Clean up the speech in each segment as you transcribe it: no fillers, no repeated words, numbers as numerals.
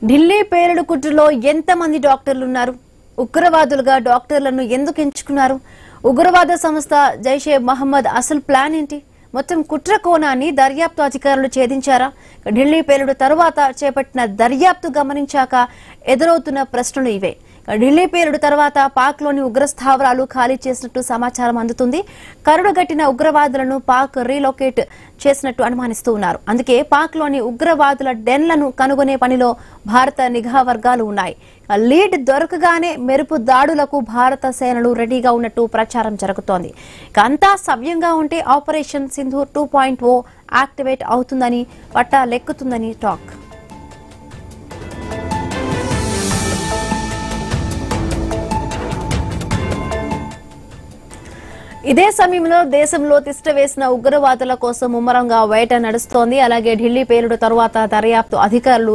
ఢిల్లీ పేలుడు కుట్రలో ఎంతమంది డాక్టర్లు ఉన్నారు? ఉగ్రవాదులుగా డాక్టర్లను ఎందుకు ఎంచుకున్నారు? ఉగ్రవాద సంస్థ జైషే మహమ్మద్ అసలు ప్లాన్ ఏంటి? మొత్తం కుట్ర కోణాన్ని దర్యాప్తు అధికారులు ఛేదించారా? ఢిల్లీ పేలుడు తర్వాత చేపట్టిన దర్యాప్తు గమనించాక ఎదురవుతున్న ప్రశ్నలు ఇవే. ఢిల్లీ పేలుడు తర్వాత పాక్ లోని ఉగ్ర స్థావరాలు ఖాళీ చేసినట్టు సమాచారం అందుతుంది. కరుడుగట్టిన ఉగ్రవాదులను పాక్ రీలొకేట్ చేసినట్టు అనుమానిస్తూ ఉన్నారు. అందుకే పాక్ లోని ఉగ్రవాదుల డెన్లను కనుగొనే పనిలో భారత నిఘా వర్గాలు ఉన్నాయి. లీడ్ దొరకగానే మెరుపు దాడులకు భారత సేనలు రెడీగా ఉన్నట్టు ప్రచారం జరుగుతోంది. అంతా సవ్యంగా ఉంటే ఆపరేషన్ సింధూర్ 2.0 యాక్టివేట్ అవుతుందని పట్టాలెక్కుతుందని టాక్. ఇదే సమయంలో దేశంలో తిష్టవేసిన ఉగ్రవాదుల కోసం ముమ్మరంగా వేట నడుస్తోంది. అలాగే ఢిల్లీ పేలుడు తర్వాత దర్యాప్తు అధికారులు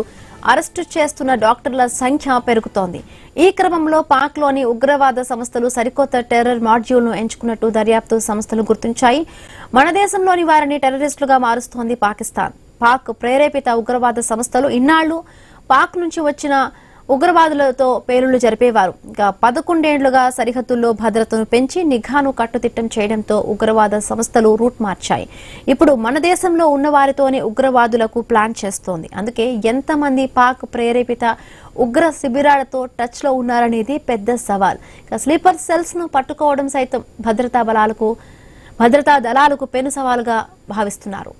అరెస్టు చేస్తున్న డాక్టర్ల సంఖ్య పెరుగుతోంది. ఈ క్రమంలో పాక్ లోని ఉగ్రవాద సంస్థలు సరికొత్త టెర్రర్ మాడ్యూల్ ను ఎంచుకున్నట్టు దర్యాప్తు సంస్థలు గుర్తించాయి. మన దేశంలోని వారిని టెర్రరిస్టులుగా మారుస్తోంది పాకిస్తాన్. పాక్ ప్రేరేపిత ఉగ్రవాద సంస్థలు ఇన్నాళ్లు పాక్ నుంచి వచ్చిన ఉగ్రవాదులతో పేలుళ్లు జరిపేవారు. 11 ఏళ్లుగా సరిహద్దుల్లో భద్రతను పెంచి నిఘాను కట్టుదిట్టం చేయడంతో ఉగ్రవాద సంస్థలు రూట్ మార్చాయి. ఇప్పుడు మన దేశంలో ఉన్న వారితోనే ఉగ్రవాదులకు ప్లాన్ చేస్తోంది. అందుకే ఎంతమంది పాక్ ప్రేరేపిత ఉగ్ర శిబిరాలతో టచ్ లో ఉన్నారనేది పెద్ద సవాల్. స్లీపర్ సెల్స్ ను పట్టుకోవడం సైతం భద్రతా దళాలకు పెను సవాలుగా భావిస్తున్నారు.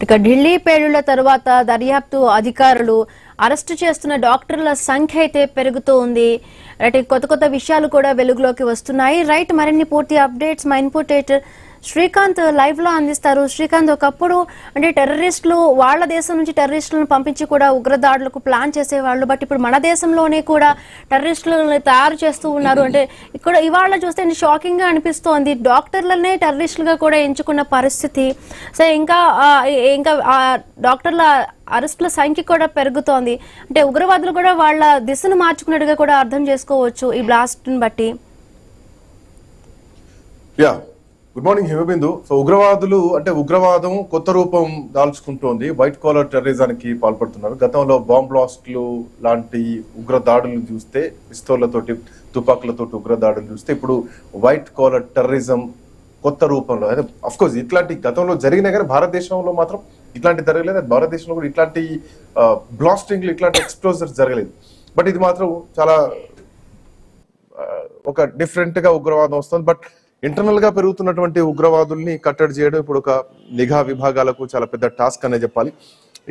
ఇక ఢిల్లీ పేలుళ్ల తర్వాత దర్యాప్తు అధికారులు అరెస్టు చేస్తున్న డాక్టర్ల సంఖ్య అయితే పెరుగుతూ ఉంది. కొత్త విషయాలు కూడా వెలుగులోకి వస్తున్నాయి. మరిన్ని పూర్తి అప్డేట్స్ మా ఇన్పుట్ ఎడిటర్ శ్రీకాంత్ లైవ్ లో అందిస్తారు. శ్రీకాంత్, ఒకప్పుడు అంటే టెర్రరిస్టులు వాళ్ళ దేశం నుంచి టెర్రరిస్టులను పంపించి కూడా ఉగ్రదాడులకు ప్లాన్ చేసేవాళ్ళు. బట్ ఇప్పుడు మన దేశంలోనే కూడా టెర్రరిస్టులను తయారు చేస్తూ ఉన్నారు. అంటే ఇక్కడ ఇవాళ చూస్తే షాకింగ్ గా అనిపిస్తోంది. డాక్టర్లనే టెర్రరిస్టులుగా కూడా ఎంచుకున్న పరిస్థితి. సో ఇంకా డాక్టర్ల అరెస్టుల సంఖ్య కూడా పెరుగుతోంది. అంటే ఉగ్రవాదులు కూడా వాళ్ళ దిశను మార్చుకున్నట్టుగా కూడా అర్థం చేసుకోవచ్చు ఈ బ్లాస్ట్ ని బట్టి. Good morning Himabindu. సో ఉగ్రవాదులు అంటే ఉగ్రవాదం కొత్త రూపం దాల్చుకుంటోంది. వైట్ కాలర్ టెర్రరిజానికి పాల్పడుతున్నారు. గతంలో బాంబ్ బ్లాస్ట్లు లాంటి ఉగ్ర దాడులు చూస్తే, పిస్తోళ్లతోటి తుపాకులతోటి ఉగ్ర దాడులు చూస్తే, ఇప్పుడు వైట్ కాలర్ టెర్రరిజం కొత్త రూపంలో అయితే అఫ్ కోర్స్ ఇట్లాంటి గతంలో జరిగినా కానీ భారతదేశంలో మాత్రం ఇట్లాంటి జరగలేదు. భారతదేశంలో కూడా ఇట్లాంటి బ్లాస్టింగ్లు ఇట్లాంటి ఎక్స్ప్లోజర్స్ జరగలేదు. బట్ ఇది మాత్రం చాలా ఒక డిఫరెంట్ గా ఉగ్రవాదం వస్తుంది. బట్ ఇంటర్నల్ గా పెరుగుతున్నటువంటి ఉగ్రవాదుల్ని కట్టడి చేయడం ఇప్పుడు ఒక నిఘా విభాగాలకు చాలా పెద్ద టాస్క్ అనే చెప్పాలి.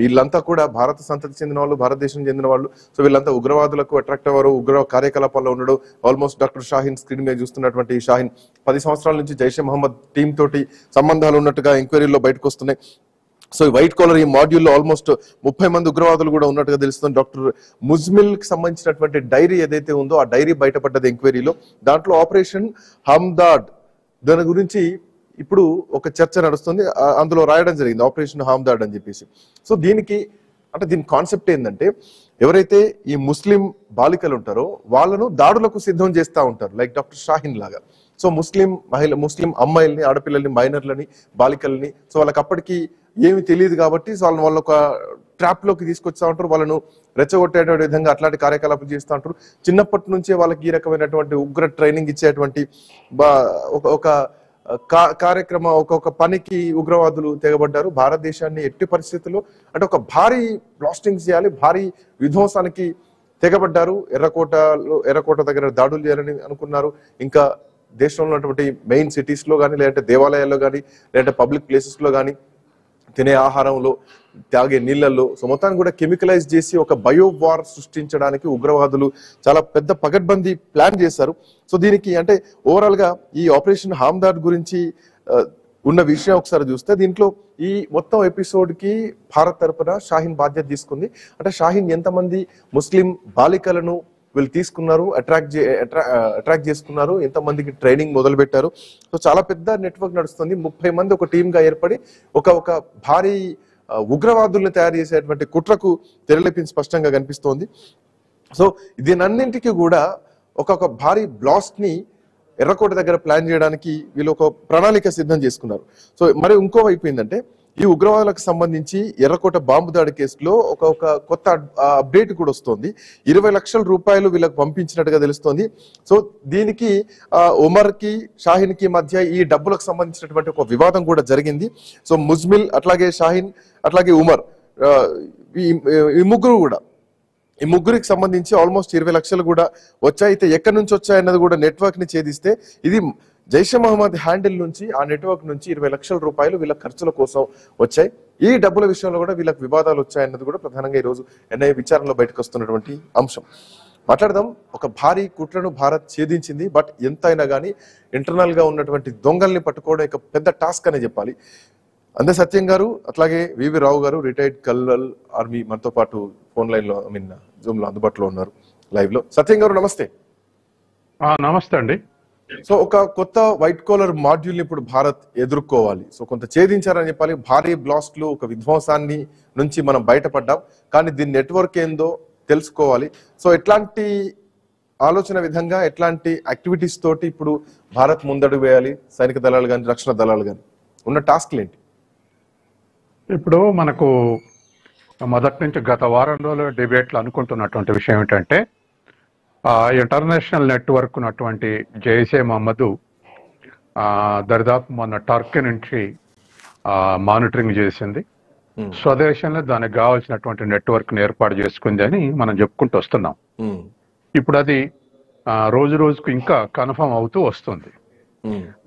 వీళ్ళంతా కూడా భారత సంతతికి చెందిన వాళ్ళు, భారతదేశం చెందిన వాళ్ళు. సో వీళ్ళంతా ఉగ్రవాదులకు అట్రాక్ట్ అవ్వరు, ఉగ్ర కార్యకలాపాల్లో ఉండడం. ఆల్మోస్ట్ డాక్టర్ షాహీన్ స్క్రీన్ మీద చూస్తున్నటువంటి షాహీన్ 10 సంవత్సరాల నుంచి జైషే మహమ్మద్ టీం తోటి సంబంధాలు ఉన్నట్టుగా ఎంక్వైరీలో బయటకు వస్తున్నాయి. సో వైట్ కాలర్ ఈ మాడ్యూల్లో ఆల్మోస్ట్ 30 మంది ఉగ్రవాదులు కూడా ఉన్నట్టుగా తెలుస్తుంది. డాక్టర్ ముజ్మిల్ కి సంబంధించినటువంటి డైరీ ఏదైతే ఉందో ఆ డైరీ బయటపడ్డది ఎంక్వైరీలో. దాంట్లో ఆపరేషన్ హమ్దాద్ దాని గురించి ఇప్పుడు ఒక చర్చ నడుస్తుంది. అందులో రాయడం జరిగింది ఆపరేషన్ హమ్దాద్ అని చెప్పేసి. సో దీని కాన్సెప్ట్ ఏంటంటే, ఎవరైతే ఈ ముస్లిం బాలికలు ఉంటారో వాళ్ళను దాడులకు సిద్ధం చేస్తూ ఉంటారు, లైక్ డాక్టర్ షాహీన్ లాగా. సో ముస్లిం అమ్మాయిల్ని, ఆడపిల్లల్ని, మైనర్లని, బాలికల్ని, సో వాళ్ళకి అప్పటికి ఏమి తెలియదు కాబట్టి సో వాళ్ళ ఒక ట్రాప్ లోకి తీసుకొస్తా ఉంటారు. వాళ్ళను రెచ్చగొట్టేటువంటి విధంగా అట్లాంటి కార్యకలాపాలు చేస్తూ ఉంటారు. చిన్నప్పటి నుంచే వాళ్ళకి ఈ రకమైనటువంటి ఉగ్ర ట్రైనింగ్ ఇచ్చేటువంటి ఒక కార్యక్రమం, ఒక పనికి ఉగ్రవాదులు తెగబడ్డారు. భారతదేశాన్ని ఎట్టి పరిస్థితుల్లో అంటే ఒక భారీ బ్లాస్టింగ్ చేయాలి, భారీ విధ్వంసానికి తెగబడ్డారు. ఎర్రకోట దగ్గర దాడులు చేయాలని అనుకున్నారు. ఇంకా దేశంలో ఉన్నటువంటి మెయిన్ సిటీస్ లో కానీ, లేదంటే దేవాలయాల్లో కానీ, లేదంటే పబ్లిక్ ప్లేసెస్ లో కానీ, తినే ఆహారంలో, తాగే నీళ్లలో, సో మొత్తాన్ని కూడా కెమికలైజ్ చేసి ఒక బయో వార్ సృష్టించడానికి ఉగ్రవాదులు చాలా పెద్ద పగడ్బందీ ప్లాన్ చేశారు. సో దీనికి అంటే ఓవరాల్ గా ఈ ఆపరేషన్ హమ్దాద్ గురించి ఉన్న విషయం ఒకసారి చూస్తే, దీంట్లో ఈ మొత్తం ఎపిసోడ్ కి భారత్ తరపున షాహీన్ బాధ్యత తీసుకుంది. అంటే షాహీన్ ఎంతమంది ముస్లిం బాలికలను వీళ్ళు తీసుకున్నారు, అట్రాక్ట్ చేసుకున్నారు, ఎంతమందికి ట్రైనింగ్ మొదలు పెట్టారు. సో చాలా పెద్ద నెట్వర్క్ నడుస్తుంది. 30 మంది ఒక టీమ్ గా ఏర్పడి ఒక భారీ ఉగ్రవాదుల్ని తయారు చేసేటువంటి కుట్రకు తెరలేపించి స్పష్టంగా కనిపిస్తోంది. సో దీనన్నింటికి కూడా ఒక భారీ బ్లాస్ట్ ని ఎర్రకోట దగ్గర ప్లాన్ చేయడానికి వీళ్ళు ఒక ప్రణాళిక సిద్ధం చేసుకున్నారు. సో మరి ఇంకో వైపు ఏంటంటే ఈ ఉగ్రవాదులకు సంబంధించి ఎర్రకోట బాంబు దాడి కేసులో ఒక కొత్త అప్డేట్ కూడా వస్తుంది. 20 లక్షల రూపాయలు వీళ్ళకి పంపించినట్టుగా తెలుస్తోంది. సో దీనికి ఉమర్ కి షాహీన్ కి మధ్య ఈ డబ్బులకు సంబంధించినటువంటి ఒక వివాదం కూడా జరిగింది. సో ముజ్మిల్, అట్లాగే షాహీన్, అట్లాగే ఉమర్, ఈ ముగ్గురికి సంబంధించి ఆల్మోస్ట్ 20 లక్షలు కూడా వచ్చాయి. అయితే ఎక్కడి నుంచి వచ్చాయన్నది కూడా నెట్వర్క్ ని ఛేదిస్తే ఇది జైషే మహమ్మద్ హ్యాండిల్ నుంచి, ఆ నెట్వర్క్ నుంచి 20 లక్షల రూపాయలు వీళ్ళ ఖర్చుల కోసం వచ్చాయి. ఈ డబ్బుల విషయంలో కూడా వీళ్ళకి వివాదాలు వచ్చాయన్నది కూడా ప్రధానంగా ఈ రోజు ఎన్ఐఏ విచారణలో బయటకు వస్తున్నటువంటి అంశం. మాట్లాడదాం. ఒక భారీ కుట్రను భారత్ ఛేదించింది. బట్ ఎంతైనా కానీ ఇంటర్నల్ గా ఉన్నటువంటి దొంగల్ని పట్టుకోవడం ఒక పెద్ద టాస్క్ అనే చెప్పాలి. అందే సత్యం గారు, అట్లాగే వివి రావు గారు, రిటైర్డ్ కల్నల్ ఆర్మీ, మనతో పాటు ఫోన్ లైన్ లో జూమ్ లో అందుబాటులో ఉన్నారు లైవ్ లో. సత్యం గారు నమస్తే. నమస్తే అండి. సో ఒక కొత్త వైట్ కాలర్ మాడ్యూల్ ని ఇప్పుడు భారత్ ఎదుర్కోవాలి. సో కొంత ఛేదించారని చెప్పాలి. భారీ బ్లాస్ట్లు, ఒక విధ్వంసాన్ని నుంచి మనం బయటపడ్డాం. కానీ దీని నెట్వర్క్ ఏందో తెలుసుకోవాలి. సో ఎట్లాంటి ఆలోచన విధంగా, ఎట్లాంటి యాక్టివిటీస్ తోటి ఇప్పుడు భారత్ ముందడుగు వేయాలి? సైనిక దళాలు కానీ, రక్షణ దళాలు కానీ ఉన్న టాస్క్లు ఏంటి? ఇప్పుడు మనకు మొదటి నుంచి గత వారం రోజుల డిబేట్లు అనుకుంటున్నటువంటి విషయం ఏంటంటే, ఇంటర్నేషనల్ నెట్వర్క్ ఉన్నటువంటి జైషే మహమ్మద్ దరిదాపు మొన్న టర్కీ నుంచి మానిటరింగ్ చేసింది. స్వదేశంలో దానికి కావాల్సినటువంటి నెట్వర్క్ ని ఏర్పాటు చేసుకుంది అని మనం చెప్పుకుంటూ వస్తున్నాం. ఇప్పుడు అది రోజు రోజుకు ఇంకా కన్ఫర్మ్ అవుతూ వస్తుంది.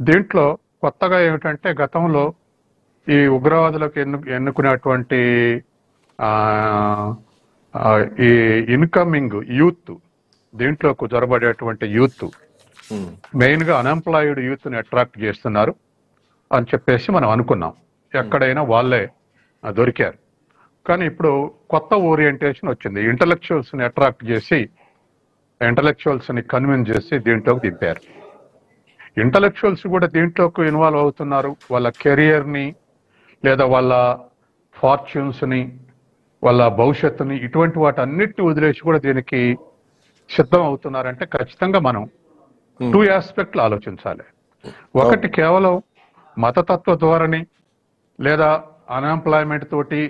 దీంట్లో కొత్తగా ఏమిటంటే, గతంలో ఈ ఉగ్రవాదులకు ఎన్నుకునేటువంటి ఈ ఇన్కమింగ్ యూత్, దీంట్లో జొరబడేటువంటి యూత్ మెయిన్ గా అన్ఎంప్లాయిడ్ యూత్ ని అట్రాక్ట్ చేస్తున్నారు అని చెప్పేసి మనం అనుకున్నాం. ఎక్కడైనా వాళ్ళే దొరికారు. కానీ ఇప్పుడు కొత్త ఓరియంటేషన్ వచ్చింది. ఇంటలెక్చువల్స్ ని అట్రాక్ట్ చేసి, ఇంటలెక్చువల్స్ ని కన్విన్స్ చేసి దీంట్లోకి దింపారు. ఇంటలెక్చువల్స్ కూడా దీంట్లోకి ఇన్వాల్వ్ అవుతున్నారు. వాళ్ళ కెరియర్ ని, లేదా వాళ్ళ ఫార్చ్యూన్స్ ని, వాళ్ళ భవిష్యత్తుని, ఇటువంటి వాటి అన్నిటిని వదిలేసి కూడా దీనికి సిద్ధం అవుతున్నారంటే ఖచ్చితంగా మనం 2 ఆస్పెక్ట్లు ఆలోచించాలి. ఒకటి కేవలం మతతత్వ ధోరణి లేదా అన్ఎంప్లాయ్మెంట్ తోటి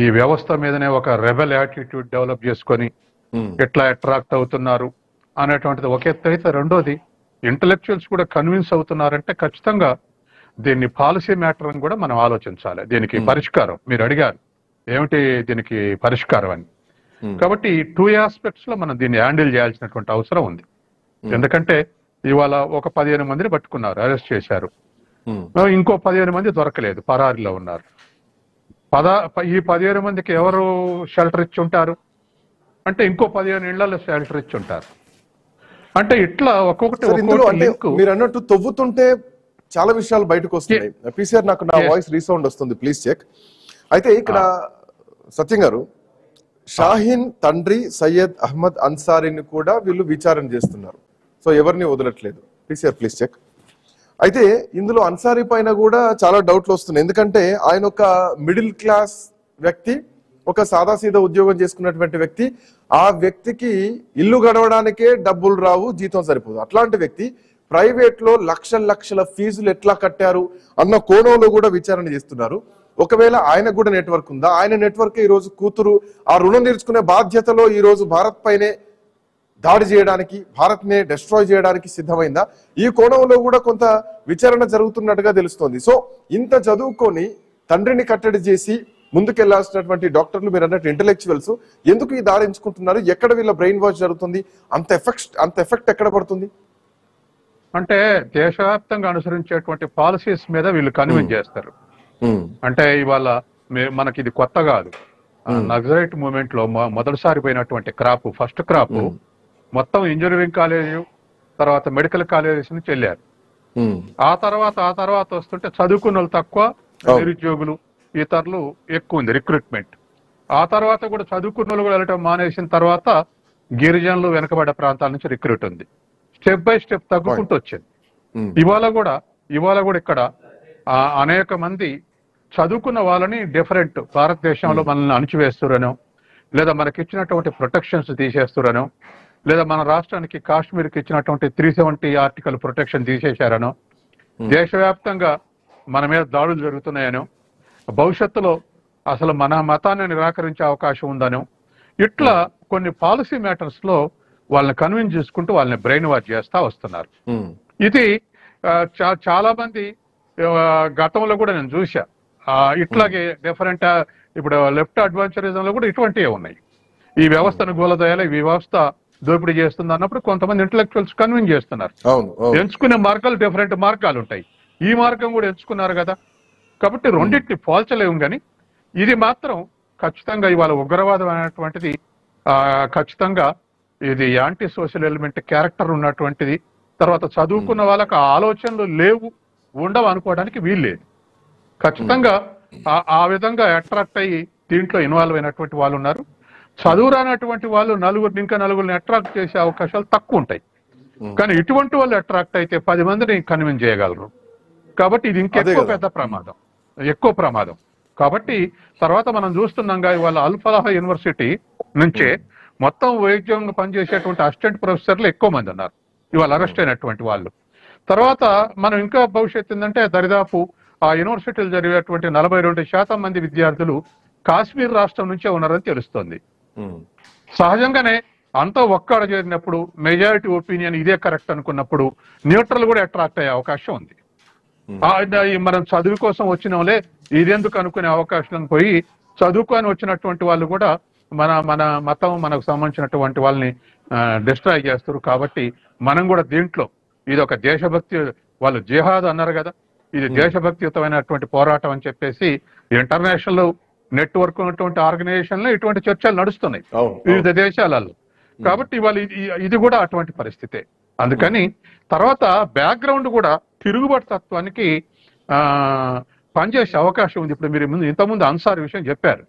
ఈ వ్యవస్థ మీదనే ఒక రెబెల్ యాటిట్యూడ్ డెవలప్ చేసుకొని ఎట్లా అట్రాక్ట్ అవుతున్నారు అనేటువంటిది ఒక ఎత్తు అయితే, రెండోది ఇంటలెక్చువల్స్ కూడా కన్విన్స్ అవుతున్నారంటే ఖచ్చితంగా దీన్ని పాలసీ మ్యాటర్ అని కూడా మనం ఆలోచించాలి. దీనికి పరిష్కారం మీరు అడిగారు, ఏమిటి దీనికి పరిష్కారం అని. కాబట్టి ఈ 2 ఆస్పెక్ట్స్ లో మనం దీన్ని హ్యాండిల్ చేయాల్సినటువంటి అవసరం ఉంది. ఎందుకంటే ఇవాళ ఒక 15 మందిని పట్టుకున్నారు, అరెస్ట్ చేశారు. ఇంకో 15 మంది దొరకలేదు, పరారీలో ఉన్నారు. ఈ 15 మందికి ఎవరు షెల్టర్ ఇచ్చి ఉంటారు అంటే ఇంకో 15 ఇళ్లలో షెల్టర్ ఇచ్చి ఉంటారు. అంటే ఇట్లా ఒక్కొక్కటి మీరు అన్నట్టు తవ్వుతుంటే చాలా విషయాలు బయటకు వస్తున్నాయి. పీసీఆర్, నాకు నా వాయిస్ రీసౌండ్ వస్తుంది, ప్లీజ్ చెక్. అయితే ఇక్కడ సత్యం గారు, షాహీన్ తండ్రి సయ్యద్ అహ్మద్ అన్సారీని కూడా వీళ్ళు విచారణ చేస్తున్నారు. సో ఎవరిని వదలట్లేదు. PCR please check. అయితే ఇందులో అన్సారీ పైన కూడా చాలా డౌట్లు వస్తున్నాయి. ఎందుకంటే ఆయన ఒక మిడిల్ క్లాస్ వ్యక్తి, ఒక సాదాసీదా ఉద్యోగం చేసుకున్నటువంటి వ్యక్తి. ఆ వ్యక్తికి ఇల్లు గడవడానికే డబ్బులు రావు, జీతం సరిపోదు. అట్లాంటి వ్యక్తి ప్రైవేట్ లో లక్షల ఫీజులు ఎట్లా కట్టారు అన్న కోణంలో కూడా విచారణ చేస్తున్నారు. ఒకవేళ ఆయనకు కూడా నెట్వర్క్ ఉందా? ఆయన నెట్వర్క్ ఈ రోజు కూతురు ఆ రుణం తీర్చుకునే బాధ్యతలో ఈ రోజు భారత్ పైనే దాడి చేయడానికి, భారత్ నే డెస్ట్రాయ్ చేయడానికి సిద్ధమైందా? ఈ కోణంలో కూడా కొంత విచారణ జరుగుతున్నట్టుగా తెలుస్తోంది. సో ఇంత చదువుకొని తండ్రిని కట్టడి చేసి ముందుకెళ్లాల్సినటువంటి డాక్టర్లు, మీరు అన్నట్టు ఇంటెలెక్చువల్స్ ఎందుకు ఈ దారి ఎంచుకుంటున్నారు? ఎక్కడ వీళ్ళ బ్రెయిన్ వాష్ జరుగుతుంది? అంత ఎఫెక్ట్ ఎక్కడ పడుతుంది? అంటే దేశవ్యాప్తంగా అనుసరించేటువంటి పాలసీస్ మీద వీళ్ళు కన్విన్స్ చేస్తారు. అంటే ఇవాళ మనకి ఇది కొత్త కాదు. నక్సలైట్ మూవ్మెంట్ లో మొదటిసారి పోయినటువంటి క్రాప్, ఫస్ట్ క్రాప్ మొత్తం ఇంజనీరింగ్ కాలేజ్, తర్వాత మెడికల్ కాలేజెస్ నుంచి వెళ్ళారు. ఆ తర్వాత వస్తుంటే చదువుకున్న వాళ్ళు తక్కువ, నిరుద్యోగులు ఇతరులు ఎక్కువ ఉంది రిక్రూట్మెంట్. ఆ తర్వాత కూడా చదువుకున్న వాళ్ళు కూడా వెళ్ళటం మానేసిన తర్వాత గిరిజనులు వెనుకబడ్డ ప్రాంతాల నుంచి రిక్రూట్ ఉంది. స్టెప్ బై స్టెప్ తగ్గుకుంటూ వచ్చింది. ఇవాళ కూడా ఇక్కడ అనేక మంది చదువుకున్న వాళ్ళని డిఫరెంట్ భారతదేశంలో మనల్ని అణిచివేస్తురనో, లేదా మనకి ఇచ్చినటువంటి ప్రొటెక్షన్స్ తీసేస్తురనో, లేదా మన రాష్ట్రానికి కాశ్మీర్కి ఇచ్చినటువంటి 370 ఆర్టికల్ ప్రొటెక్షన్ తీసేశారనో, దేశవ్యాప్తంగా మన మీద దాడులు జరుగుతున్నాయనో, భవిష్యత్తులో అసలు మన మతాన్ని నిరాకరించే అవకాశం ఉందనో, ఇట్లా కొన్ని పాలసీ మ్యాటర్స్ లో వాళ్ళని కన్విన్స్ చేసుకుంటూ వాళ్ళని బ్రెయిన్ వాష్ చేస్తా వస్తున్నారు. ఇది చాలా మంది గతంలో కూడా నేను చూసా. ఇట్లాగే డిఫరెంట్ ఇప్పుడు లెఫ్ట్ అడ్వెంచరిజం లో కూడా ఇటువంటివే ఉన్నాయి. ఈ వ్యవస్థను గోలదయాల ఈ వ్యవస్థ దోపిడీ చేస్తుంది అన్నప్పుడు కొంతమంది ఇంటలెక్చువల్స్ కన్విన్స్ చేస్తున్నారు. ఎంచుకునే మార్గాలు డిఫరెంట్ మార్గాలు ఉంటాయి. ఈ మార్గం కూడా ఎంచుకున్నారు కదా. కాబట్టి రెండింటిని పోల్చలేము. కానీ ఇది మాత్రం ఖచ్చితంగా ఇవాళ ఉగ్రవాదం అనేటువంటిది ఖచ్చితంగా ఇది యాంటీ సోషల్ ఎలిమెంట్ క్యారెక్టర్ ఉన్నటువంటిది. తర్వాత చదువుకున్న వాళ్ళకి ఆలోచనలు ఉండవు అనుకోవడానికి వీల్లేదు. ఖచ్చితంగా ఆ విధంగా అట్రాక్ట్ అయ్యి దీంట్లో ఇన్వాల్వ్ అయినటువంటి వాళ్ళు ఉన్నారు. చదువు రానటువంటి వాళ్ళు నలుగురిని అట్రాక్ట్ చేసే అవకాశాలు తక్కువ ఉంటాయి. కానీ ఇటువంటి వాళ్ళు అట్రాక్ట్ అయితే 10 మందిని కన్విన్స్ చేయగలరు. కాబట్టి ఇది ఇంకెక్కువ పెద్ద ప్రమాదం, ఎక్కువ ప్రమాదం. కాబట్టి తర్వాత మనం చూస్తున్నాంగా ఇవాళ అల్-ఫలాహ్ యూనివర్సిటీ నుంచే మొత్తం వైద్యంగా పనిచేసేటువంటి అసిస్టెంట్ ప్రొఫెసర్లు ఎక్కువ మంది ఉన్నారు ఇవాళ అరెస్ట్ అయినటువంటి వాళ్ళు. తర్వాత మనం ఇంకా భవిష్యత్తు ఏంటంటే దరిదాపు ఆ యూనివర్సిటీలు జరిగేటువంటి 42% మంది విద్యార్థులు కాశ్మీర్ రాష్ట్రం నుంచే ఉన్నారని తెలుస్తోంది. సహజంగానే అంతా ఒక్కడ చేరినప్పుడు మెజారిటీ ఒపీనియన్ ఇదే కరెక్ట్ అనుకున్నప్పుడు న్యూట్రల్ కూడా అట్రాక్ట్ అయ్యే అవకాశం ఉంది. మనం చదువు కోసం వచ్చినాంలే ఇదెందుకు అనుకునే అవకాశం పోయి చదువుకొని వచ్చినటువంటి వాళ్ళు కూడా మన మతం మనకు సంబంధించినటువంటి వాళ్ళని డిస్ట్రాయ్ చేస్తారు. కాబట్టి మనం కూడా దీంట్లో ఇది ఒక దేశభక్తి, వాళ్ళు జిహాద్ అన్నారు కదా, ఇది దేశభక్తియుతమైనటువంటి పోరాటం అని చెప్పేసి ఇంటర్నేషనల్ నెట్వర్క్ ఉన్నటువంటి ఆర్గనైజేషన్ లో ఇటువంటి చర్చలు నడుస్తున్నాయి వివిధ దేశాలలో. కాబట్టి ఇవాళ ఇది కూడా అటువంటి పరిస్థితే. అందుకని తర్వాత బ్యాక్గ్రౌండ్ కూడా తిరుగుబాటు తత్వానికి పనిచేసే అవకాశం ఉంది. ఇప్పుడు మీరు ఇంతకుముందు అన్సార్ విషయం చెప్పారు.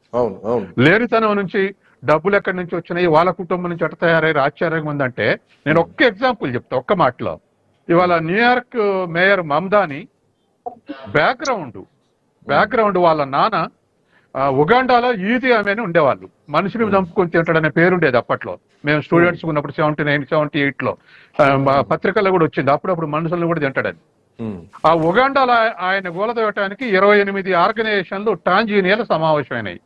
లేనితనం నుంచి డబ్బులు ఎక్కడి నుంచి వచ్చినాయి, వాళ్ళ కుటుంబం నుంచి ఎట్ట తయారయ్యారు, ఆశ్చర్యంగా ఉందంటే నేను ఒక్క ఎగ్జాంపుల్ చెప్తా ఒక్క మాటలో. ఇవాళ న్యూయార్క్ మేయర్ మమ్దాని బ్యాక్గ్రౌండ్ వాళ్ళ నాన్న ఉగాండాలో ఈదీ అమీన్ ఉండేవాళ్ళు. మనుషులు చంపుకొని తింటాడనే పేరుండేది అప్పట్లో. మేము స్టూడెంట్స్ ఉన్నప్పుడు 79, 78లో పత్రికల్లో కూడా వచ్చింది. అప్పుడప్పుడు మనుషులను కూడా తింటాడని. ఆ ఉగాండాలో ఆయన గోలదోయటానికి 28 ఆర్గనైజేషన్లు టాంజీనియాలో సమావేశమైనాయి.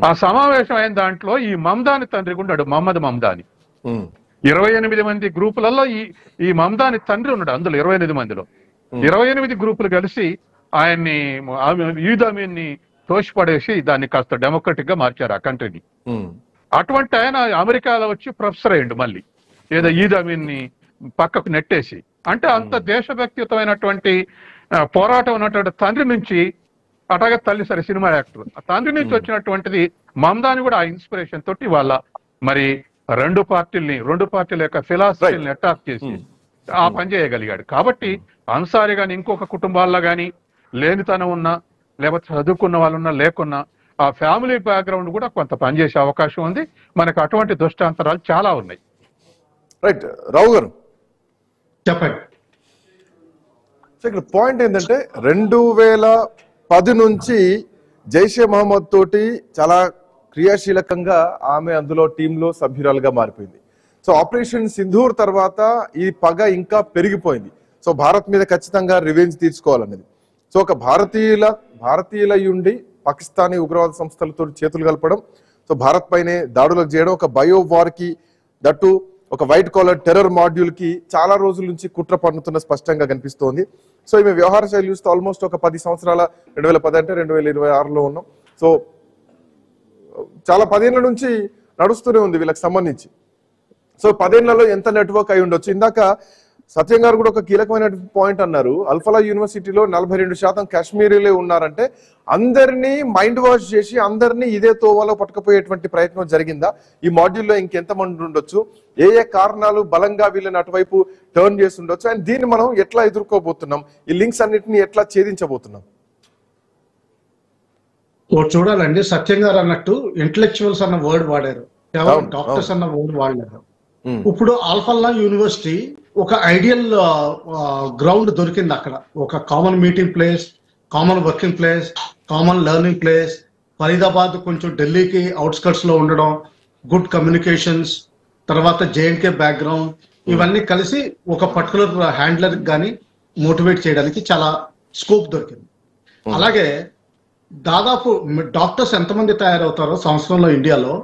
ఆ సమావేశం అయిన దాంట్లో ఈ మమ్దాని తండ్రి ఉన్నాడు, మహమ్మద్ మమ్దాని. 28 మంది గ్రూపులలో ఈ మమ్దాని తండ్రి ఉన్నాడు. అందులో 28 మందిలో 28 గ్రూపులు కలిసి ఆయన్ని ఈద్ అమీన్ని తోసిపడేసి దాన్ని కాస్త డెమోక్రటిక్ గా మార్చారు ఆ కంట్రీని. అటువంటి ఆయన అమెరికాలో వచ్చి ప్రొఫెసర్ అయ్యిండు మళ్ళీ, ఏదో ఈద్ అమీన్ని పక్కకు నెట్టేసి. అంటే అంత దేశభక్తియుతమైనటువంటి పోరాటం ఉన్నటువంటి తండ్రి నుంచి, అట్లాగే తల్లి సరే సినిమా యాక్టర్, ఆ తండ్రి నుంచి వచ్చినటువంటిది మమ్దాని కూడా ఆ ఇన్స్పిరేషన్ తోటి వాళ్ళ మరి రెండు పార్టీల యొక్క ఫిలాసఫీని అటాక్ చేసి ఆ పని చేయగలిగాడు. కాబట్టి అన్సారీ గాని ఇంకొక కుటుంబాల్లో గాని లేనితనం ఉన్నా, లేకపోతే చదువుకున్న వాళ్ళున్నా లేకున్నా ఆ ఫ్యామిలీ బ్యాక్గ్రౌండ్ కూడా కొంత పనిచేసే అవకాశం ఉంది. మనకు అటువంటి దుష్టాంతరాలు చాలా ఉన్నాయి. రైట్, రావు గారు చెప్పండి. ఇక్కడ పాయింట్ ఏంటంటే 2010 నుంచి జైషే మహమ్మద్ తోటి చాలా క్రియాశీలకంగా ఆమె అందులో టీంలో సభ్యురాలుగా మారిపోయింది. సో ఆపరేషన్ సింధూర్ తర్వాత ఈ పగ ఇంకా పెరిగిపోయింది. సో భారత్ మీద ఖచ్చితంగా రివెంజ్ తీర్చుకోవాలనేది. సో ఒక భారతీయుల ఉండి పాకిస్తానీ ఉగ్రవాద సంస్థలతో చేతులు కలపడం, సో భారత్ పైనే దాడులకు చేయడం, ఒక బయో వార్ కి దట్టు ఒక వైట్ కాలర్ టెర్రర్ మాడ్యూల్ కి చాలా రోజుల నుంచి కుట్ర పన్నుతున్న స్పష్టంగా కనిపిస్తోంది. సో ఈమె వ్యవహార శైలి చూస్తే ఆల్మోస్ట్ ఒక 10 సంవత్సరాల 2010 అంటే 2026లో ఉన్నాం. సో చాలా 10 ఏళ్ల నుంచి నడుస్తూనే ఉంది వీళ్ళకి సంబంధించి. సో 10 ఏళ్లలో ఎంత నెట్వర్క్ అయి ఉండొచ్చు. ఇందాక సత్యం గారు కూడా ఒక కీలకమైన పాయింట్ అన్నారు. అల్-ఫలాహ్ యూనివర్సిటీలో 42% కాశ్మీరీలే ఉన్నారంటే అందరినీ మైండ్ వాష్ చేసి అందరినీ ఇదే తోవలో పట్టుకుపోయేటువంటి ప్రయత్నం జరిగిందా? ఈ మాడ్యూల్లో ఇంకెంత మంది ఉండొచ్చు, ఏ కారణాలు బలంగా వీళ్ళని అటువైపు టర్న్ చేసి ఉండొచ్చు, అండ్ దీన్ని మనం ఎట్లా ఎదుర్కోబోతున్నాం, ఈ లింక్స్ అన్నిటిని ఎట్లా ఛేదించబోతున్నాం? చూడాలండి, సత్యం గారు అన్నట్టు ఇంటలెక్చువల్స్ అన్న వర్డ్ వాడారు. కేవలం డాక్టర్స్ అన్న వర్డ్ వాడలేదు. ఇప్పుడు ఆల్ఫల్లా యూనివర్సిటీ ఒక ఐడియల్ గ్రౌండ్ దొరికింది అక్కడ. ఒక common meeting place, common working place, common learning place. Faridabad కొంచెం ఢిల్లీకి అవుట్స్కట్స్ లో ఉండడం, గుడ్ కమ్యూనికేషన్స్, తర్వాత జేఎన్కే బ్యాక్గ్రౌండ్, ఇవన్నీ కలిసి ఒక పర్టికులర్ హ్యాండ్లర్ కానీ మోటివేట్ చేయడానికి చాలా స్కోప్ దొరికింది. అలాగే దాదాపు డాక్టర్స్ ఎంతమంది తయారవుతారో సంవత్సరంలో ఇండియాలో,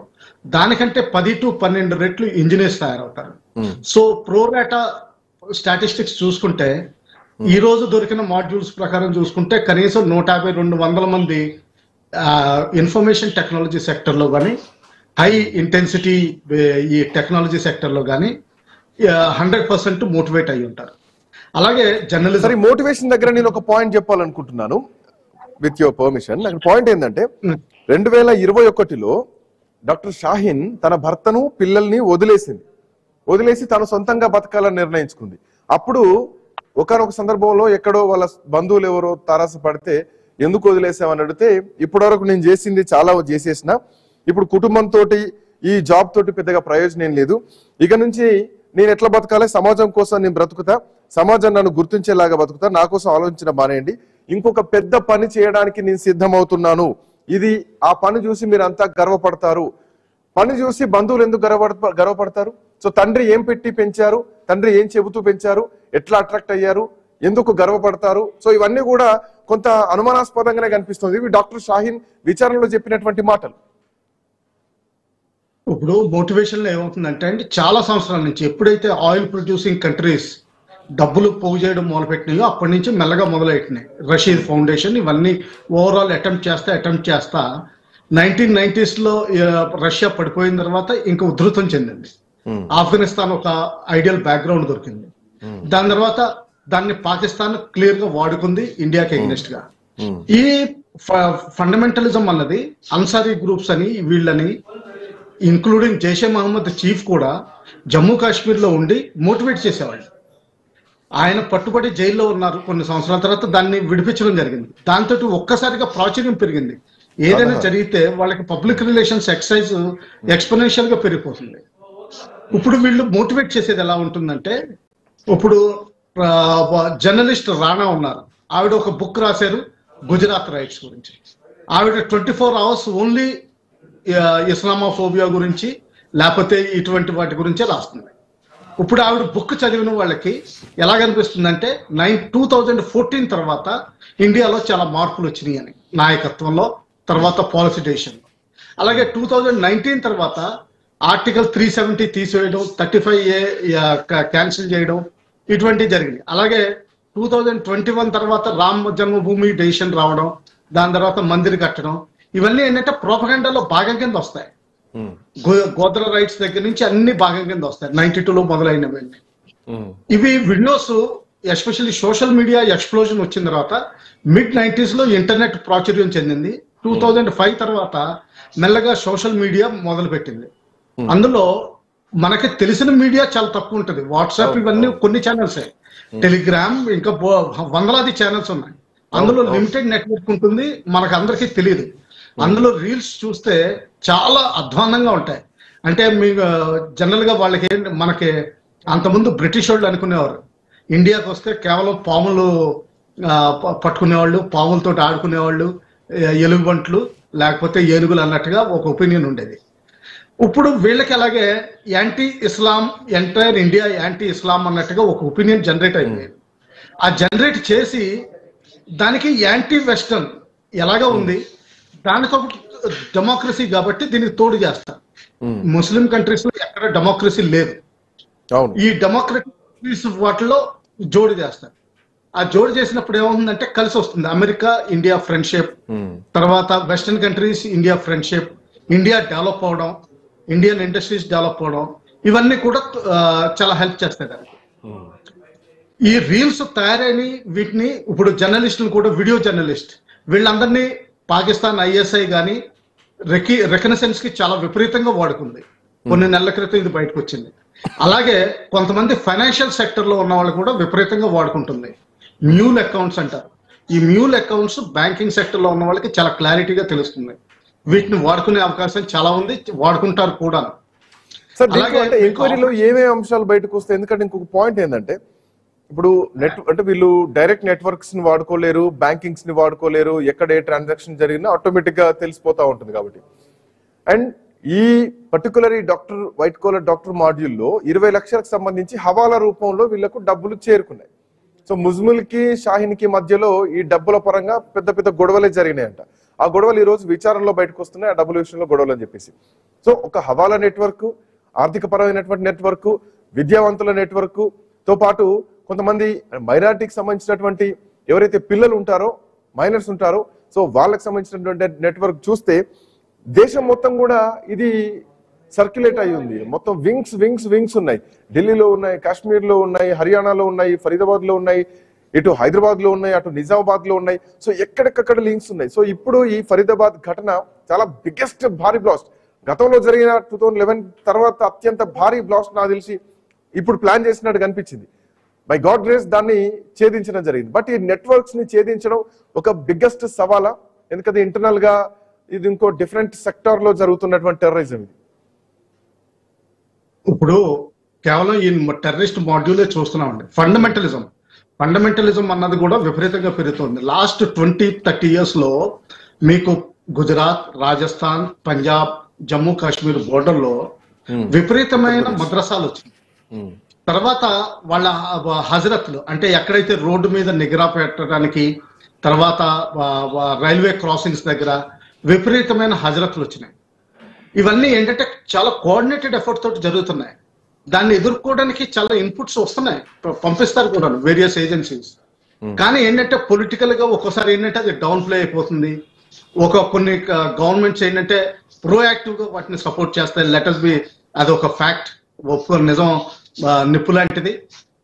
దానికంటే 10 to 12 రెట్లు ఇంజనీర్స్ తయారవుతారు. సో ప్రోరాటా స్టాటిస్టిక్స్ చూసుకుంటే ఈ రోజు దొరికిన మాడ్యూల్స్ ప్రకారం చూసుకుంటే కనీసం 150-200 మంది ఇన్ఫర్మేషన్ టెక్నాలజీ సెక్టర్ లో కానీ, హై ఇంటెన్సిటీ ఈ టెక్నాలజీ సెక్టర్ లో కానీ 100% మోటివేట్ అయి ఉంటారు. అలాగే జర్నలిజం మోటివేషన్ దగ్గర నేను ఒక పాయింట్ చెప్పాలనుకుంటున్నాను విత్ యువర్ పర్మిషన్. నాకు పాయింట్ ఏంటంటే 2021లో డాక్టర్ షాహీన్ తన భర్తను పిల్లల్ని వదిలేసి తను సొంతంగా బతకాలని నిర్ణయించుకుంది. అప్పుడు ఒకనొక సందర్భంలో ఎక్కడో వాళ్ళ బంధువులు ఎవరో తారాస పడితే ఎందుకు వదిలేసామని అడిగితే, ఇప్పటి వరకు నేను చేసింది చాలా చేసేసిన, ఇప్పుడు కుటుంబంతో ఈ జాబ్ తోటి పెద్దగా ప్రయోజనం లేదు, ఇక నుంచి నేను ఎట్లా బతకాలి, సమాజం కోసం నేను బ్రతుకుతా, సమాజం నన్ను గుర్తించేలాగా బతుకుతా, నా కోసం ఆలోచించడం మానేయండి, ఇంకొక పెద్ద పని చేయడానికి నేను సిద్ధమవుతున్నాను, ఇది ఆ పని చూసి మీరు అంతా గర్వపడతారు, పని చూసి బంధువులు ఎందుకు గర్వపడతారు, సో తండ్రి ఏం పెట్టి పెంచారు, తండ్రి ఏం చెబుతూ పెంచారు, ఎట్లా అట్రాక్ట్ అయ్యారు, ఎందుకు గర్వపడతారు, సో ఇవన్నీ కూడా కొంత అనుమానాస్పదంగానే కనిపిస్తుంది. ఇవి డాక్టర్ షాహీన్ విచారణలో చెప్పినటువంటి మాటలు. ఇప్పుడు మోటివేషన్ లో ఏమవుతుందంటే అండి, చాలా సంవత్సరాల నుంచి ఎప్పుడైతే ఆయిల్ ప్రొడ్యూసింగ్ కంట్రీస్ డబ్బులు పోగు చేయడం మొదలుపెట్టినాయో అప్పటి నుంచి మెల్లగా మొదలెట్టినాయి. రషీద్ ఫౌండేషన్ ఇవన్నీ ఓవరాల్ అటెంప్ట్ చేస్తా 1990s లో రష్యా పడిపోయిన తర్వాత ఇంకా ఉధృతం చెందింది. ఆఫ్ఘనిస్తాన్ ఒక ఐడియల్ బ్యాక్గ్రౌండ్ దొరికింది. దాని తర్వాత దాన్ని పాకిస్తాన్ క్లియర్ గా వాడుకుంది ఇండియాకి ఎగ్నెస్ట్ గా. ఈ ఫండమెంటలిజం అన్నది అన్సారీ గ్రూప్స్ అని వీళ్ళని ఇంక్లూడింగ్ జైషే మహమ్మద్ చీఫ్ కూడా జమ్మూ కాశ్మీర్ లో ఉండి మోటివేట్ చేసేవాళ్ళు. ఆయన పట్టుబడి జైల్లో ఉన్నారు. కొన్ని సంవత్సరాల తర్వాత దాన్ని విడిపించడం జరిగింది. దాంతో ఒక్కసారిగా ప్రాచుర్యం పెరిగింది. ఏదైనా జరిగితే వాళ్ళకి పబ్లిక్ రిలేషన్స్ ఎక్సైజ్ ఎక్స్పోనెన్షియల్ గా పెరిగిపోతుంది. ఇప్పుడు వీళ్ళు మోటివేట్ చేసేది ఎలా ఉంటుందంటే, ఇప్పుడు జర్నలిస్ట్ రాణా ఉన్నారు, ఆవిడ ఒక బుక్ రాశారు గుజరాత్ రైట్స్ గురించి. ఆవిడ 24 hours ఓన్లీ ఇస్లామోఫోబియా గురించి లేకపోతే ఇటువంటి వాటి గురించే రాస్తుంది. ఇప్పుడు ఆవిడ బుక్ చదివిన వాళ్ళకి ఎలా కనిపిస్తుందంటే 2014 తర్వాత ఇండియాలో చాలా మార్పులు వచ్చినాయి అని, నాయకత్వంలో, తర్వాత పాలసీ డెసిషన్. అలాగే 2019 తర్వాత ఆర్టికల్ 370 తీసివేయడం, 35A క్యాన్సిల్ చేయడం, ఇటువంటివి జరిగింది. అలాగే 2021 తర్వాత రామ్ జన్మభూమి డెసిషన్ రావడం, దాని తర్వాత మందిర్ కట్టడం, ఇవన్నీ ఏంటంటే ప్రోపగండాలో భాగం కింద వస్తాయి. గోత్ర రైట్స్ దగ్గర నుంచి అన్ని భాగం కింద వస్తాయి. 92లో మొదలైనవి. ఇవి Windows especially social media explosion వచ్చిన తర్వాత mid-90s లో ఇంటర్నెట్ ప్రాచుర్యం చెందింది. 2005 తర్వాత మెల్లగా సోషల్ మీడియా మొదలు పెట్టింది. అందులో మనకి తెలిసిన మీడియా చాలా తక్కువ ఉంటుంది. వాట్సాప్ ఇవన్నీ కొన్ని ఛానల్స్, టెలిగ్రామ్ ఇంకా వందలాది ఛానల్స్ ఉన్నాయి. అందులో లిమిటెడ్ నెట్వర్క్ ఉంటుంది, మనకు అందరికీ తెలియదు. అందులో రీల్స్ చూస్తే చాలా అధ్వాన్నంగా ఉంటాయి. అంటే మీకు జనరల్ గా వాళ్ళకి మనకి అంతకుముందు బ్రిటిష్ వాళ్ళు అనుకునేవారు ఇండియాకి వస్తే కేవలం పాములు పట్టుకునేవాళ్ళు, పాములతో ఆడుకునేవాళ్ళు, ఎలుగుబంట్లు లేకపోతే ఏనుగులు అన్నట్టుగా ఒక ఒపీనియన్ ఉండేది. ఇప్పుడు వీళ్ళకి అలాగే యాంటీ ఇస్లాం, ఎంటైర్ ఇండియా యాంటీ ఇస్లాం అన్నట్టుగా ఒక ఒపీనియన్ జనరేట్ అయింది. ఆ జనరేట్ చేసి దానికి యాంటీ వెస్టర్న్ ఎలాగా ఉంది, దానికి ఒక డెమోక్రసీ కాబట్టి దీనికి తోడు చేస్తారు. ముస్లిం కంట్రీస్ లో ఎక్కడ డెమోక్రసీ లేదు. ఈ డెమోక్రసీస్ వాటిలో జోడు చేస్తారు. ఆ జోడు చేసినప్పుడు ఏమవుతుందంటే కలిసి వస్తుంది. అమెరికా ఇండియా ఫ్రెండ్షిప్, తర్వాత western countries India friendship, India develop అవడం, ఇండియన్ ఇండస్ట్రీస్ డెవలప్ అవడం, ఇవన్నీ కూడా చాలా హెల్ప్ చేస్తాయి దానికి. ఈ రీల్స్ తయారైన వీటిని ఇప్పుడు జర్నలిస్టులు కూడా, వీడియో జర్నలిస్ట్ వీళ్ళందరినీ పాకిస్తాన్ ISI కానీ రికనసెన్స్ కి చాలా విపరీతంగా వాడుకుంది. కొన్ని నెలల క్రితం ఇది బయటకు వచ్చింది. అలాగే కొంతమంది ఫైనాన్షియల్ సెక్టర్ లో ఉన్న వాళ్ళు కూడా విపరీతంగా వాడుకుంటుంది. మ్యూల్ అకౌంట్స్ అంటారు. ఈ మ్యూల్ అకౌంట్స్ బ్యాంకింగ్ సెక్టర్ లో ఉన్న వాళ్ళకి చాలా క్లారిటీగా తెలుస్తుంది. వీటిని వాడుకునే అవకాశం చాలా ఉంది, వాడుకుంటారు కూడా. సార్ దీంట్లో అంటే ఎంక్వైరీలో ఏమేమి అంశాలు బయటకు వస్తాయి? ఎందుకంటే ఇంకొక పాయింట్ ఏంటంటే ఇప్పుడు అంటే వీళ్ళు డైరెక్ట్ నెట్వర్క్స్ ని వాడుకోలేరు, బ్యాంకింగ్స్ ని వాడుకోలేరు, ఎక్కడ ఏ ట్రాన్సాక్షన్ జరిగినా ఆటోమేటిక్ గా తెలిసిపోతా ఉంటుంది కాబట్టి. అండ్ ఈ పర్టికులర్ ఈ వైట్ కాలర్ డాక్టర్ మాడ్యూల్లో 20 లక్షలకు సంబంధించి హవాలా రూపంలో వీళ్ళకు డబ్బులు చేరుకున్నాయి. సో ముజ్మిల్ కి షాహీన్ కి మధ్యలో ఈ డబ్బుల పరంగా పెద్ద పెద్ద గొడవలే జరిగినాయంట. ఆ గొడవలు ఈ రోజు విచారణలో బయటకు వస్తున్నాయి, ఆ డబ్బుల విషయంలో గొడవలు అని చెప్పేసి. సో ఒక హవాలా నెట్వర్క్, ఆర్థిక పరమైనటువంటి నెట్వర్క్, విద్యావంతుల నెట్వర్క్ తో పాటు కొంతమంది మైనారిటీకి సంబంధించినటువంటి ఎవరైతే పిల్లలు ఉంటారో, మైనర్స్ ఉంటారో, సో వాళ్ళకి సంబంధించినటువంటి నెట్వర్క్ చూస్తే దేశం మొత్తం కూడా ఇది సర్క్యులేట్ అయి ఉంది. మొత్తం వింగ్స్ ఉన్నాయి. ఢిల్లీలో ఉన్నాయి, కాశ్మీర్ లో ఉన్నాయి, హర్యానాలో ఉన్నాయి, ఫరీదాబాద్ లో ఉన్నాయి, ఇటు హైదరాబాద్ లో ఉన్నాయి, అటు నిజామాబాద్ లో ఉన్నాయి. సో ఎక్కడెక్కడ లింక్స్ ఉన్నాయి. సో ఇప్పుడు ఈ ఫరీదాబాద్ ఘటన చాలా బిగ్గెస్ట్ భారీ బ్లాస్ట్. గతంలో జరిగిన 2011 తర్వాత అత్యంత భారీ బ్లాస్ట్ నాకు తెలిసి ఇప్పుడు ప్లాన్ చేసినట్టు కనిపించింది. బై గాడ్ గ్రేస్ దాన్ని ఛేదించడం జరిగింది. బట్ ఈ నెట్వర్క్స్ ని ఛేదించడం ఒక బిగ్గెస్ట్ సవాలా? ఎందుకంటే ఇంటర్నల్ గా ఇది ఇంకో డిఫరెంట్ సెక్టార్ లో జరుగుతున్నటువంటి టెర్రరిజం ఇది. ఇప్పుడు కేవలం ఈ టెర్రరిస్ట్ మాడ్యూలే చూస్తున్నామండి. ఫండమెంటలిజం అన్నది కూడా విపరీతంగా పెరుగుతుంది. లాస్ట్ 20-30 ఇయర్స్ లో మీకు గుజరాత్, రాజస్థాన్, పంజాబ్, జమ్మూ కాశ్మీర్ బోర్డర్ లో విపరీతమైన మద్రసాలు వచ్చినాయి. తర్వాత వాళ్ళ హజరత్లు అంటే ఎక్కడైతే రోడ్డు మీద నిఘా పెట్టడానికి, తర్వాత రైల్వే క్రాసింగ్స్ దగ్గర విపరీతమైన హజరత్లు వచ్చినాయి. ఇవన్నీ ఏంటంటే చాలా కోఆర్డినేటెడ్ ఎఫర్ట్ తోటి జరుగుతున్నాయి. దాన్ని ఎదుర్కోవడానికి చాలా ఇన్పుట్స్ వస్తున్నాయి, పంపిస్తారు కూడా వేరియస్ ఏజెన్సీస్. కానీ ఏంటంటే పొలిటికల్ గా ఒక్కోసారి ఏంటంటే అది డౌన్ ప్లే అయిపోతుంది. కొన్ని గవర్నమెంట్స్ ఏంటంటే ప్రోయాక్టివ్ గా వాటిని సపోర్ట్ చేస్తాయి. లెటర్స్ బి అది ఒక ఫ్యాక్ట్, నిజం నిప్పు లాంటిది.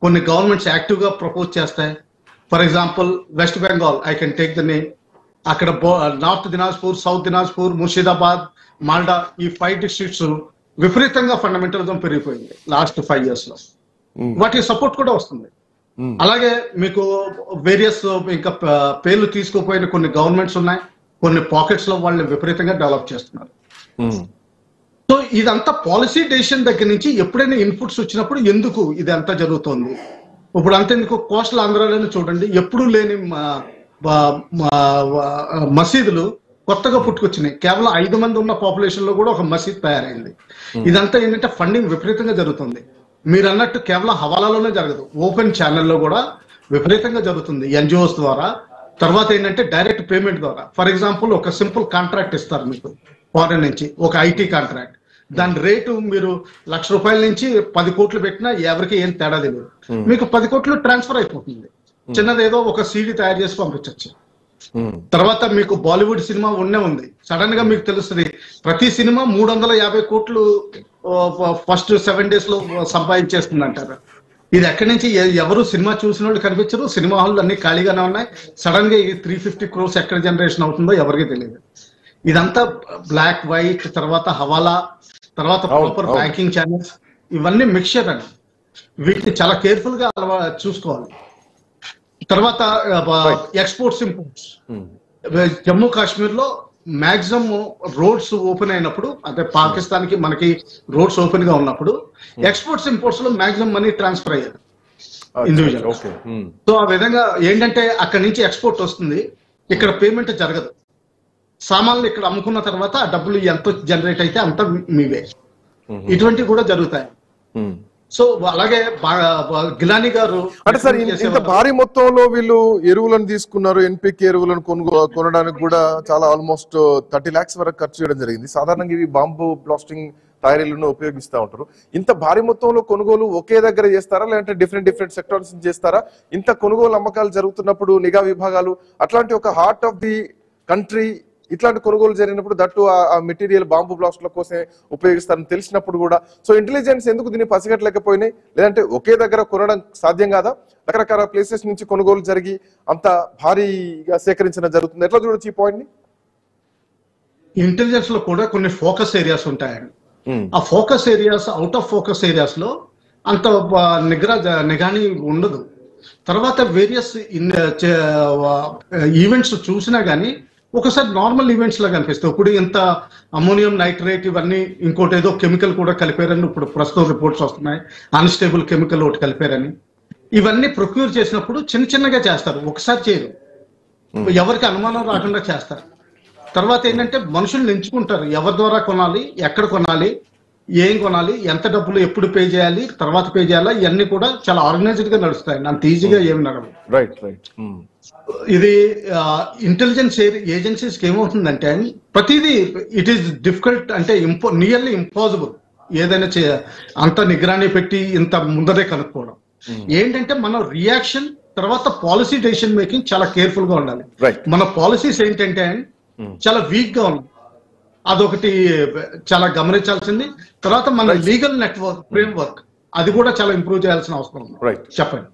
కొన్ని గవర్నమెంట్స్ యాక్టివ్ గా ప్రపోజ్ చేస్తాయి. For example west Bengal, I can take the name. అక్కడ నార్త్ దినాజ్పూర్, సౌత్ దినాజ్పూర్, ముర్షిదాబాద్, మాల్డా, ఈ 5 డిస్ట్రిక్ట్స్ విపరీతంగా ఫండమెంటలిజం పెరిగిపోయింది లాస్ట్ 5 years లో. వాటి సపోర్ట్ కూడా వస్తుంది. అలాగే మీకు వేరియస్ ఇంకా పేర్లు తీసుకుపోయిన కొన్ని గవర్నమెంట్స్ ఉన్నాయి, కొన్ని పాకెట్స్ లో వాళ్ళు విపరీతంగా డెవలప్ చేస్తున్నారు. సో ఇదంతా పాలసీ డెసిషన్ దగ్గర నుంచి ఎప్పుడైనా ఇన్పుట్స్ వచ్చినప్పుడు ఎందుకు ఇది అంతా జరుగుతోంది? ఇప్పుడు అంతేందుకు కోస్టల్ ఆంధ్రాలోనే చూడండి, ఎప్పుడూ లేని మసీదులు కొత్తగా పుట్టుకొచ్చినాయి. కేవలం 5 మంది ఉన్న పాపులేషన్ లో కూడా ఒక మసీద్ తయారైంది. ఇదంతా ఏంటంటే ఫండింగ్ విపరీతంగా జరుగుతుంది. మీరు అన్నట్టు కేవలం హవాలాలోనే జరగదు, ఓపెన్ ఛానల్లో కూడా విపరీతంగా జరుగుతుంది ఎన్జిఓస్ ద్వారా. తర్వాత ఏంటంటే డైరెక్ట్ పేమెంట్ ద్వారా. ఫర్ ఎగ్జాంపుల్ ఒక సింపుల్ కాంట్రాక్ట్ ఇస్తారు మీకు ఫారెన్ నుంచి, ఒక ఐటీ కాంట్రాక్ట్. దాని రేటు మీరు ₹1,00,000 నుంచి 10 కోట్లు పెట్టినా ఎవరికి ఏం తేడా తెలియదు. మీకు 10 కోట్లు ట్రాన్స్ఫర్ అయిపోతుంది. చిన్నదేదో ఒక సీడీ తయారు చేసి పంపించవచ్చు. తర్వాత మీకు బాలీవుడ్ సినిమా ఉంది, సడన్ గా మీకు తెలుస్తుంది ప్రతి సినిమా 350 కోట్లు ఫస్ట్ 7 days లో సంపాదించేస్తుంది అంటారు. ఇది ఎక్కడి నుంచి? ఎవరు సినిమా చూసిన వాళ్ళు కనిపించరు, సినిమా హాల్ అన్ని ఖాళీగానే ఉన్నాయి. సడన్ గా ఈ 350 crores ఎక్కడ జనరేషన్ అవుతుందో ఎవరికి తెలియదు. ఇదంతా బ్లాక్ వైట్, తర్వాత హవాలా, తర్వాత ప్రాపర్ బ్యాంకింగ్ ఛానల్స్, ఇవన్నీ మిక్చర్ అండి. వీటిని చాలా కేర్ఫుల్ గా చూసుకోవాలి. తర్వాత ఎక్స్పోర్ట్స్, ఇంపోర్ట్స్. జమ్మూ కాశ్మీర్ లో మాక్సిమం రోడ్స్ ఓపెన్ అయినప్పుడు, అంటే పాకిస్తాన్ కి మనకి రోడ్స్ ఓపెన్ గా ఉన్నప్పుడు ఎక్స్పోర్ట్స్ ఇంపోర్ట్స్ లో మాక్సిమం మనీ ట్రాన్స్ఫర్ అయ్యారు ఇండివిజువల్. సో ఆ విధంగా ఏంటంటే అక్కడి నుంచి ఎక్స్పోర్ట్ వస్తుంది, ఇక్కడ పేమెంట్ జరగదు. సామాన్లు ఇక్కడ అమ్ముకున్న తర్వాత ఆ డబ్బులు ఎంత జనరేట్ అయితే అంత మీవే. ఇటువంటివి కూడా జరుగుతాయి. సో అలాగే గిలానీ గారు అంటే సార్ ఇంత భారీ మొత్తంలో వీళ్ళు ఎరువులను తీసుకున్నారు, ఎన్పికే ఎరువులను కొనడానికి కూడా చాలా ఆల్మోస్ట్ 30 lakhs వరకు ఖర్చు చేయడం జరిగింది. సాధారణంగా ఇవి బాంబు బ్లాస్టింగ్ తయారీలను ఉపయోగిస్తూ ఉంటారు. ఇంత భారీ మొత్తంలో కొనుగోలు ఒకే దగ్గర చేస్తారా, లేదంటే డిఫరెంట్ సెక్టర్స్ చేస్తారా? ఇంత కొనుగోలు అమ్మకాలు జరుగుతున్నప్పుడు నిఘా విభాగాలు అట్లాంటి ఒక హార్ట్ ఆఫ్ ది కంట్రీ ఇట్లాంటి కొనుగోలు జరిగినప్పుడు దట్టు ఆ మెటీరియల్ బాంబు బ్లాస్ట్ల కోసమే ఉపయోగిస్తారని తెలిసినప్పుడు కూడా సో ఇంటెలిజెన్స్ ఎందుకు దీన్ని పసిగట్టలేకపోయినాయి? లేదంటే ఒకే దగ్గర కొనడం సాధ్యం కాదా? రకరకాల ప్లేసెస్ నుంచి కొనుగోలు జరిగి అంత భారీగా సేకరించడం జరుగుతుంది. ఎట్లా చూడొచ్చు ఈ పాయింట్ ని? ఇంటెలిజెన్స్ లో కూడా కొన్ని ఫోకస్ ఏరియాస్ ఉంటాయండి. ఆ focus areas, out of focus areas లో అంత నిఘాని ఉండదు. తర్వాత వేరియస్ ఈవెంట్స్ చూసినా గానీ ఒకసారి నార్మల్ ఈవెంట్స్ లాగా అనిపిస్తాయి. ఇప్పుడు ఇంత అమోనియం నైట్రేట్ ఇవన్నీ ఇంకోటి ఏదో కెమికల్ కూడా కలిపారని ఇప్పుడు ప్రస్తుతం రిపోర్ట్స్ వస్తున్నాయి. అన్స్టేబుల్ కెమికల్ ఒకటి కలిపారని. ఇవన్నీ ప్రొక్యూర్ చేసినప్పుడు చిన్న చిన్నగా చేస్తారు, ఒకసారి చేయరు, ఎవరికి అనుమానం రాకుండా చేస్తారు. తర్వాత ఏంటంటే మనుషుల్ని ఎంచుకుంటారు, ఎవరి ద్వారా కొనాలి, ఎక్కడ కొనాలి, ఏం కొనాలి, ఎంత డబ్బులు ఎప్పుడు పే చేయాలి, తర్వాత పే చేయాలా, ఇవన్నీ కూడా చాలా ఆర్గనైజ్డ్ గా నడుస్తాయి. అంత ఈజీగా ఏమి నడవు. Right right. ఇది ఇంటెలిజెన్స్ ఏజెన్సీస్ కి ఏమవుతుందంటే ప్రతిదీ ఇట్ ఈస్ డిఫికల్ట్, అంటే నియర్లీ ఇంపాసిబుల్ ఏదైనా అంత నిగరాని పెట్టి ఇంత ముందరే కనుక్కోవడం. ఏంటంటే మన రియాక్షన్ తర్వాత పాలసీ డెసిషన్ మేకింగ్ చాలా కేర్ఫుల్ గా ఉండాలి. మన పాలసీస్ ఏంటంటే చాలా వీక్ గా ఉన్నాయి, అదొకటి చాలా గమనించాల్సింది. తర్వాత మన లీగల్ నెట్వర్క్ ఫ్రేమ్వర్క్ అది కూడా చాలా ఇంప్రూవ్ చేయాల్సిన అవసరం ఉంది. రైట్, చెప్పండి.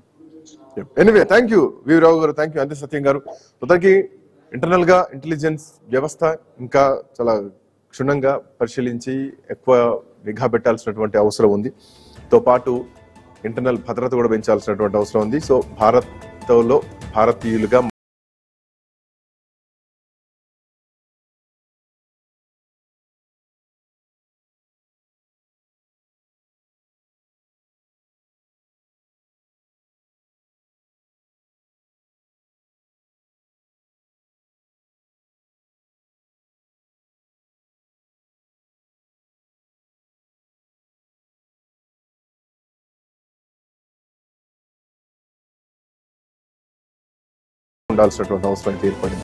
ఎనీవే థ్యాంక్ యూ వీరరావు గారు, థ్యాంక్ యూ అంతే సత్యం గారు. మొదటికి ఇంటర్నల్ గా ఇంటెలిజెన్స్ వ్యవస్థ ఇంకా చాలా క్షుణ్ణంగా పరిశీలించి ఎక్కువ నిఘా పెట్టాల్సినటువంటి అవసరం ఉంది. తో పాటు ఇంటర్నల్ భద్రత కూడా పెంచాల్సినటువంటి అవసరం ఉంది. సో భారత్లో భారతీయులుగా ఉండాల్సినటువంటి అవసరం అయితే ఏర్పడింది.